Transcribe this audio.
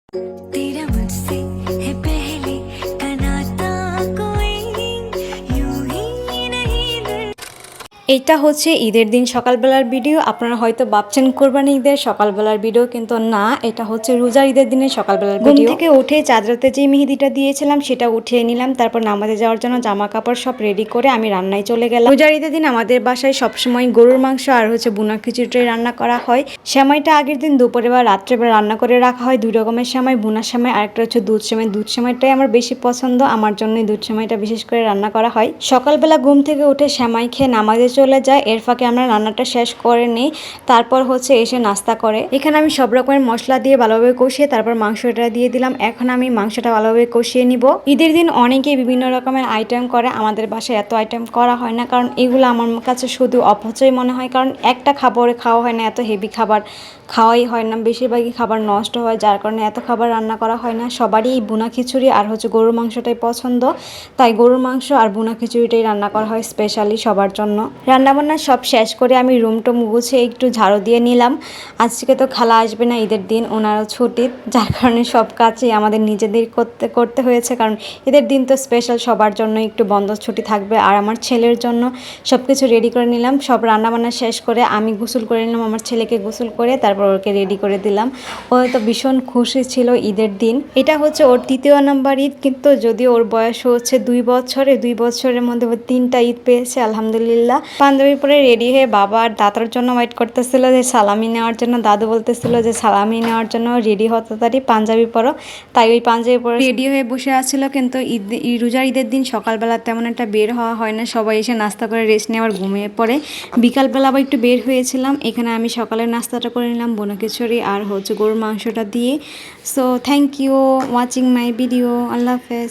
तेरा मुझसे है पहले का नाता कोई यूं ही नहीं এটা হচ্ছে ঈদের দিন সকালবেলার ভিডিও। আপনারা হয়তো ভাবছেন কোরবানি ঈদের সকালবেলার ভিডিও, কিন্তু না, এটা হচ্ছে রোজার ঈদের দিনের সকালবেলার ভিডিও। ঘুম থেকে উঠে চাদরাতে যে মেহেদিটা দিয়েছিলাম সেটা উঠিয়ে নিলাম, তারপর নামাজে যাওয়ার জন্য জামা কাপড় সব রেডি করে আমি রান্নায় চলে গেলাম। রোজার ঈদের দিন আমাদের বাসায় সবসময় গরুর মাংস আর হচ্ছে বুনা খিচুড়ি রান্না করা হয়। সেমাইটা আগের দিন দুপুরে বা রাত্রেবেলা রান্না করে রাখা হয়। দুই রকমের সেমাই, বুনা সেমাই আর একটা হচ্ছে দুধ সেমাই। দুধ সেমাইটাই আমার বেশি পছন্দ, আমার জন্যই দুধ সেমাইটা বিশেষ করে রান্না করা হয়। সকালবেলা ঘুম থেকে উঠে সেমাই খেয়ে নামাজে চলে যায়, এর ফাঁকে আমরা রান্নাটা শেষ করে নিই, তারপর হচ্ছে এসে নাস্তা করে। এখানে আমি সব রকমের মশলা দিয়ে ভালোভাবে কষিয়ে তারপর মাংসটা দিয়ে দিলাম। এখন আমি মাংসটা ভালোভাবে কষিয়ে নিব। ঈদের দিন অনেকেই বিভিন্ন রকমের আইটেম করে, আমাদের বাসায় এত আইটেম করা হয় না, কারণ এগুলো আমার কাছে শুধু অপচয় মনে হয়। কারণ একটা খাবারে খাওয়া হয় না, এত হেভি খাবার খাওয়াই হয় না, বেশিরভাগই খাবার নষ্ট হয়, যার কারণে এত খাবার রান্না করা হয় না। সবারই এই বুনা খিচুড়ি আর হচ্ছে গরুর মাংসটাই পছন্দ, তাই গরুর মাংস আর বুনা খিচুড়িটাই রান্না করা হয় স্পেশালি সবার জন্য। রান্নাবান্না সব শেষ করে আমি রুমটুম গুছিয়ে একটু ঝাড়ু দিয়ে নিলাম। আজকে তো খালা আসবে না, ঈদের দিন ওনারও ছুটি, যার কারণে সব কাজই আমাদের নিজেদের করতে হয়েছে। কারণ ঈদের দিন তো স্পেশাল, সবার জন্য একটু বন্ধ ছুটি থাকবে। আর আমার ছেলের জন্য সব কিছু রেডি করে নিলাম। সব রান্নাবান্না শেষ করে আমি গোসল করে নিলাম, আমার ছেলেকে গোসল করে তারপর ওকে রেডি করে দিলাম। ও তো ভীষণ খুশি ছিল ঈদের দিন। এটা হচ্ছে ওর 3য় নাম্বার ঈদ, কিন্তু যদিও ওর বয়স হচ্ছে 2 বছরে, 2 বছরের মধ্যে ও 3টা ঈদ পেয়েছে আলহামদুলিল্লাহ। পাঞ্জাবি পরে রেডি হয়ে বাবা আর দাদার জন্য ওয়েট করতেছিল যে সালামি নেওয়ার জন্য। দাদু বলতেছিল যে সালামি নেওয়ার জন্য রেডি হতে তারি, পাঞ্জাবি পরো। তাই ওই পাঞ্জাবি পরে রেডি হয়ে বসে আছিল। কিন্তু রোজার ঈদের দিন সকালবেলা তেমন একটা বের হওয়া হয় না, সবাই এসে নাস্তা করে রেস্ট নেওয়ার ঘুমিয়ে পড়ে। বিকালবেলা আবার একটু বের হয়েছিলাম। এখানে আমি সকালের নাস্তাটা করে নিলাম বোনা খিচুড়ি আর হচ্ছে গরুর মাংসটা দিয়ে। So thank you watching my video. আল্লাহ হাফেজ।